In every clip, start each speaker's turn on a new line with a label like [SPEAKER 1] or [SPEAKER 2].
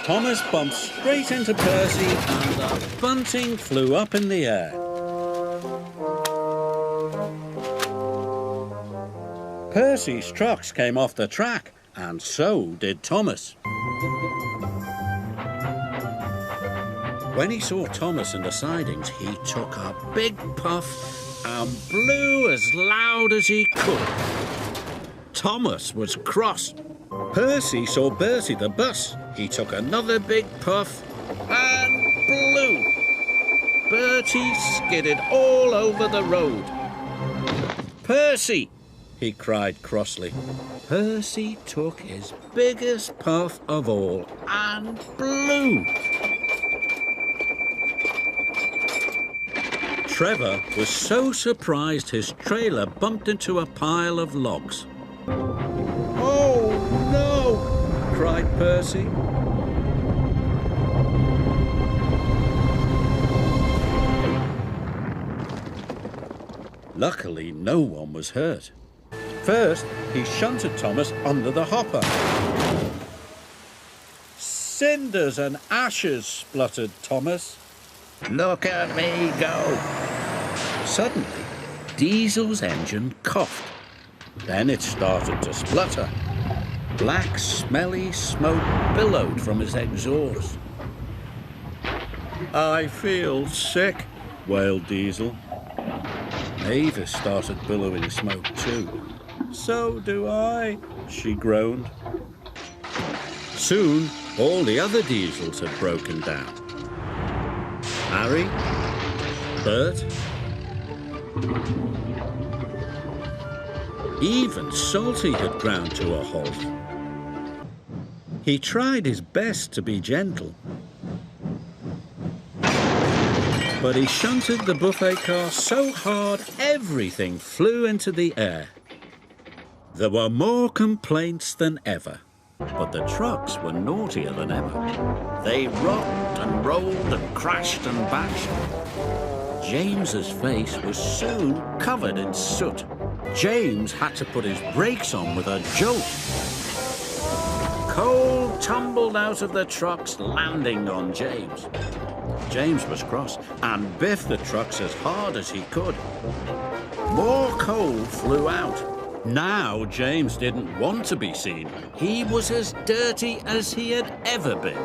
[SPEAKER 1] Thomas bumped straight into Percy and the bunting flew up in the air. Percy's trucks came off the track, and so did Thomas. When he saw Thomas in the sidings, he took a big puff and blew as loud as he could. Thomas was cross. Percy saw Bertie the bus. He took another big puff and blew. Bertie skidded all over the road. "Percy!" he cried crossly. Percy took his biggest puff of all and blew. Trevor was so surprised his trailer bumped into a pile of logs. "Oh, no!" cried Percy. Luckily, no one was hurt. First, he shunted Thomas under the hopper. "Cinders and ashes," spluttered Thomas. "Look at me go!" Suddenly, Diesel's engine coughed. Then it started to splutter. Black, smelly smoke billowed from his exhaust. "I feel sick," wailed Diesel. Mavis started billowing smoke too. "So do I," she groaned. Soon, all the other Diesels had broken down. Harry, Bert, even Salty had ground to a halt. He tried his best to be gentle, but he shunted the buffet car so hard everything flew into the air. There were more complaints than ever, but the trucks were naughtier than ever. They rocked and rolled and crashed and bashed. James's face was soon covered in soot. James had to put his brakes on with a jolt. Coal tumbled out of the trucks, landing on James. James was cross and biffed the trucks as hard as he could. More coal flew out. Now James didn't want to be seen. He was as dirty as he had ever been.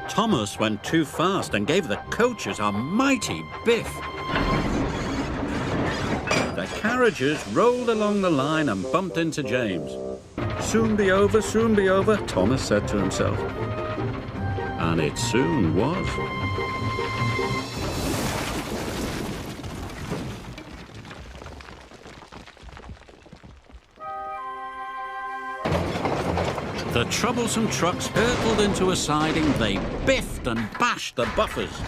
[SPEAKER 1] Thomas went too fast and gave the coaches a mighty biff. The carriages rolled along the line and bumped into James. "Soon be over," Thomas said to himself. And it soon was. The troublesome trucks hurtled into a siding. They biffed and bashed the buffers.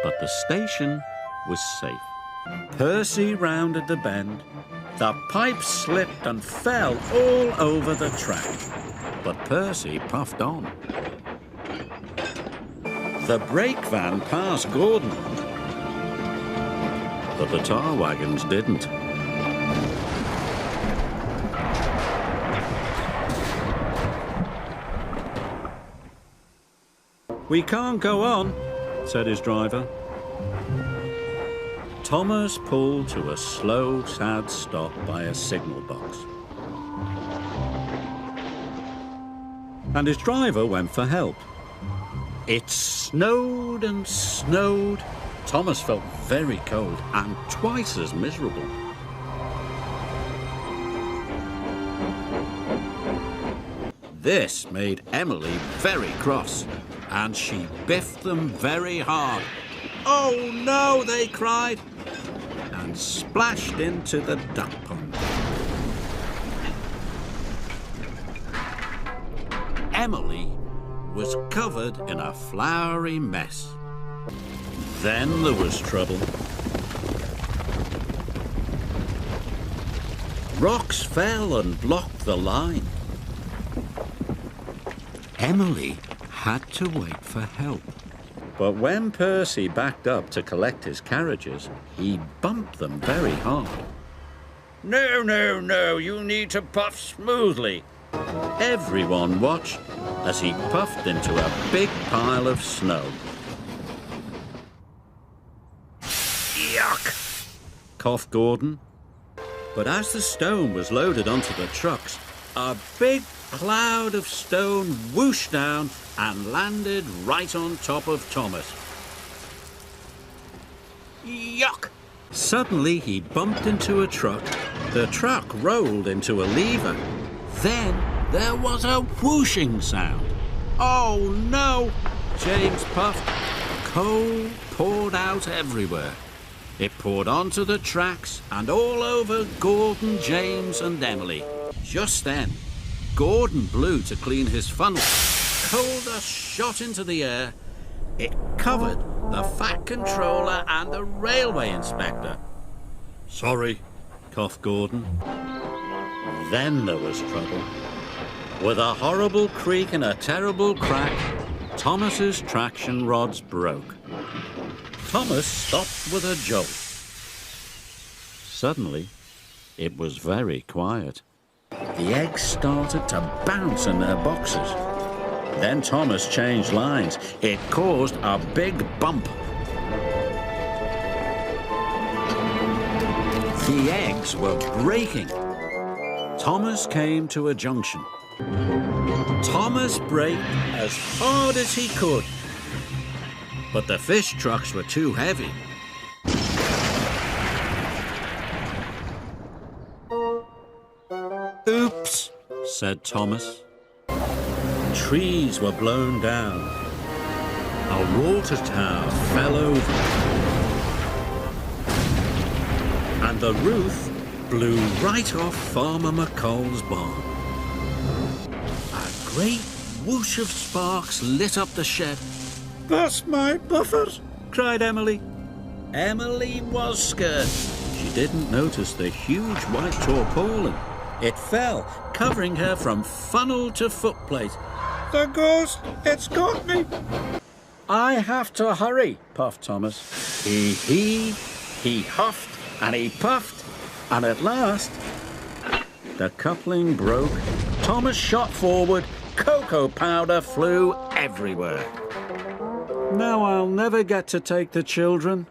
[SPEAKER 1] But the station was safe. Percy rounded the bend. The pipe slipped and fell all over the track. But Percy puffed on. The brake van passed Gordon, but the tar wagons didn't. "We can't go on," said his driver. Thomas pulled to a slow, sad stop by a signal box. And his driver went for help. It snowed and snowed. Thomas felt very cold and twice as miserable. This made Emily very cross, and she biffed them very hard. "Oh no!" they cried, and splashed into the duck pond. Emily was covered in a floury mess. Then there was trouble. Rocks fell and blocked the line. Emily had to wait for help. But when Percy backed up to collect his carriages, he bumped them very hard. No, no, no, you need to puff smoothly. Everyone watched as he puffed into a big pile of snow. Yuck! Coughed Gordon. But as the stone was loaded onto the trucks, a big cloud of stone whooshed down and landed right on top of Thomas. Yuck! Suddenly he bumped into a truck. The truck rolled into a lever. Then there was a whooshing sound. Oh no! James puffed. Coal poured out everywhere. It poured onto the tracks and all over Gordon, James and Emily. Just then, Gordon blew to clean his funnel. Coal dust shot into the air. It covered the Fat Controller and the railway inspector. Sorry, coughed Gordon. Then there was trouble. With a horrible creak and a terrible crack, Thomas's traction rods broke. Thomas stopped with a jolt. Suddenly, it was very quiet. The eggs started to bounce in their boxes. Then Thomas changed lines. It caused a big bump. The eggs were breaking. Thomas came to a junction. Thomas braked as hard as he could. But the fish trucks were too heavy. Oops, said Thomas. Trees were blown down. A water tower fell over. And the roof blew right off Farmer McColl's barn. A great whoosh of sparks lit up the shed. "That's my buffer!" cried Emily. Emily was scared. She didn't notice the huge white tarpaulin. It fell, covering her from funnel to footplate. "The ghost! It's got me!" "I have to hurry," puffed Thomas. He heaved, he huffed, and he puffed, and at last the coupling broke. Thomas shot forward. Cocoa powder flew everywhere. "Now I'll never get to take the children,"